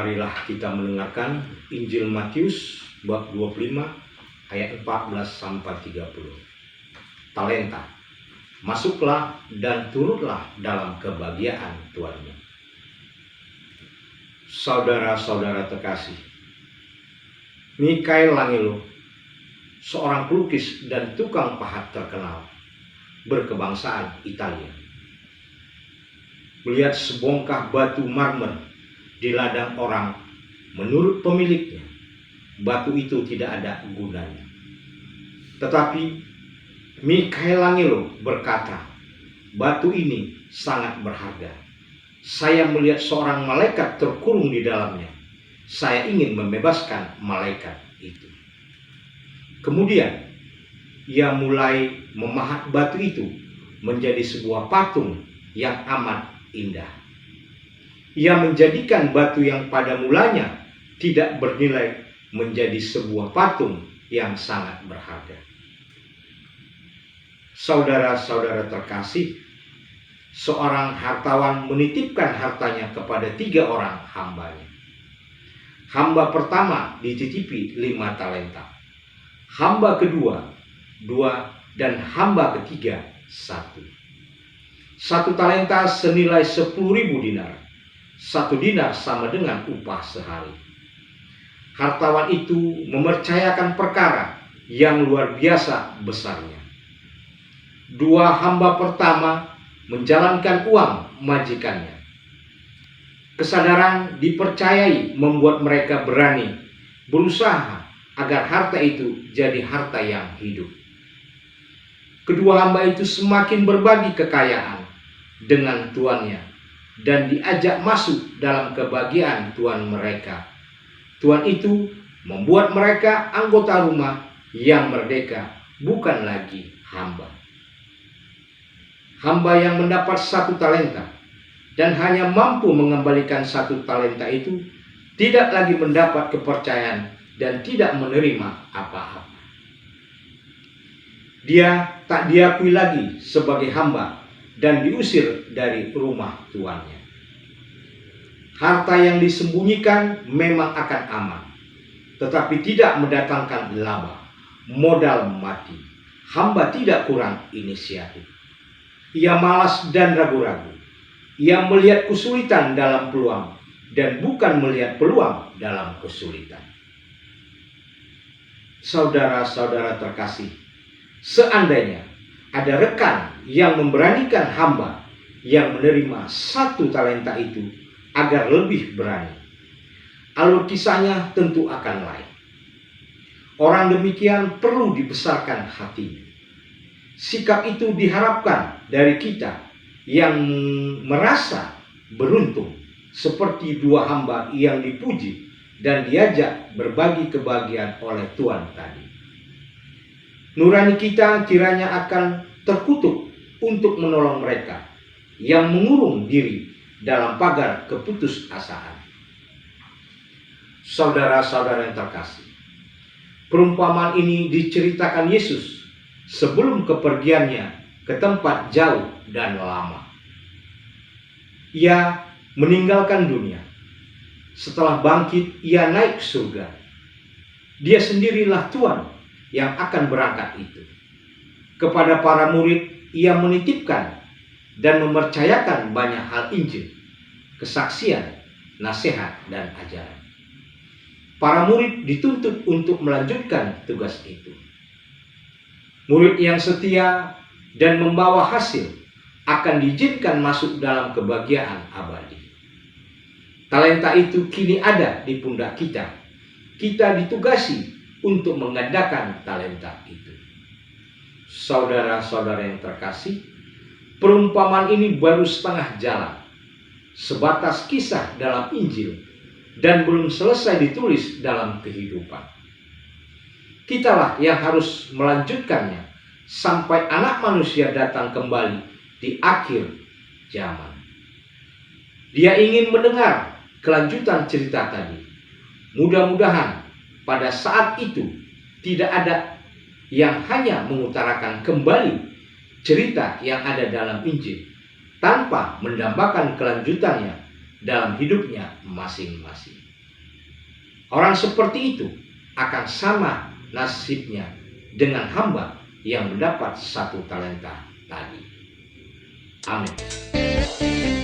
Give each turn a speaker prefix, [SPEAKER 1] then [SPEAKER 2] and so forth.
[SPEAKER 1] Marilah kita mendengarkan Injil Matius bab 25 ayat 14 sampai 30. Talenta. Masuklah dan turutlah dalam kebahagiaan Tuanmu. Saudara-saudara terkasih, Michelangelo, seorang pelukis dan tukang pahat terkenal, berkebangsaan Italia, melihat sebongkah batu marmer di ladang orang. Menurut pemiliknya, batu itu tidak ada gunanya. Tetapi Michelangelo berkata, batu ini sangat berharga. Saya melihat seorang malaikat terkurung di dalamnya. Saya ingin membebaskan malaikat itu. Kemudian ia mulai memahat batu itu menjadi sebuah patung yang amat indah. Ia menjadikan batu yang pada mulanya tidak bernilai menjadi sebuah patung yang sangat berharga. Saudara-saudara terkasih, seorang hartawan menitipkan hartanya kepada 3 orang hambanya. Hamba pertama dititipi 5 talenta, hamba kedua 2, dan hamba ketiga 1. 1 talenta senilai 10.000 dinar. 1 dinar sama dengan upah sehari. Hartawan itu mempercayakan perkara yang luar biasa besarnya. 2 hamba pertama menjalankan uang majikannya. Kesadaran dipercayai membuat mereka berani berusaha agar harta itu jadi harta yang hidup. Kedua hamba itu semakin berbagi kekayaan dengan tuannya dan diajak masuk dalam kebahagiaan tuan mereka. Tuan itu membuat mereka anggota rumah yang merdeka, bukan lagi hamba. Hamba yang mendapat 1 talenta dan hanya mampu mengembalikan 1 talenta itu tidak lagi mendapat kepercayaan dan tidak menerima apa-apa. Dia tak diakui lagi sebagai hamba dan diusir dari rumah tuannya. Harta yang disembunyikan memang akan aman, tetapi tidak mendatangkan laba, modal mati. Hamba tidak kurang inisiatif. Ia malas dan ragu-ragu. Ia melihat kesulitan dalam peluang dan bukan melihat peluang dalam kesulitan. Saudara-saudara terkasih, seandainya ada rekan yang memberanikan hamba yang menerima 1 talenta itu agar lebih berani, alur kisahnya tentu akan lain. Orang demikian perlu dibesarkan hatinya. Sikap itu diharapkan dari kita yang merasa beruntung, seperti 2 hamba yang dipuji dan diajak berbagi kebahagiaan oleh Tuhan tadi. Nurani kita kiranya akan terkutuk untuk menolong mereka yang mengurung diri dalam pagar keputusasaan. Saudara-saudara yang terkasih, perumpamaan ini diceritakan Yesus sebelum kepergiannya ke tempat jauh dan lama. Ia meninggalkan dunia. Setelah bangkit, ia naik ke surga. Dia sendirilah Tuhan yang akan berangkat itu. Kepada para murid, ia menitipkan dan mempercayakan banyak hal Injil, kesaksian, nasihat, dan ajaran. Para murid dituntut untuk melanjutkan tugas itu. Murid yang setia dan membawa hasil akan diizinkan masuk dalam kebahagiaan abadi. Talenta itu kini ada di pundak kita. Kita ditugasi untuk menggandakan talenta itu. Saudara-saudara yang terkasih, perumpamaan ini baru setengah jalan, sebatas kisah dalam Injil, dan belum selesai ditulis dalam kehidupan. Kitalah yang harus melanjutkannya sampai Anak Manusia datang kembali di akhir zaman. Dia ingin mendengar kelanjutan cerita tadi. Mudah-mudahan pada saat itu tidak ada yang hanya mengutarakan kembali cerita yang ada dalam Injil tanpa mendambakan kelanjutannya dalam hidupnya masing-masing. Orang seperti itu akan sama nasibnya dengan hamba yang mendapat 1 talenta tadi. Amin.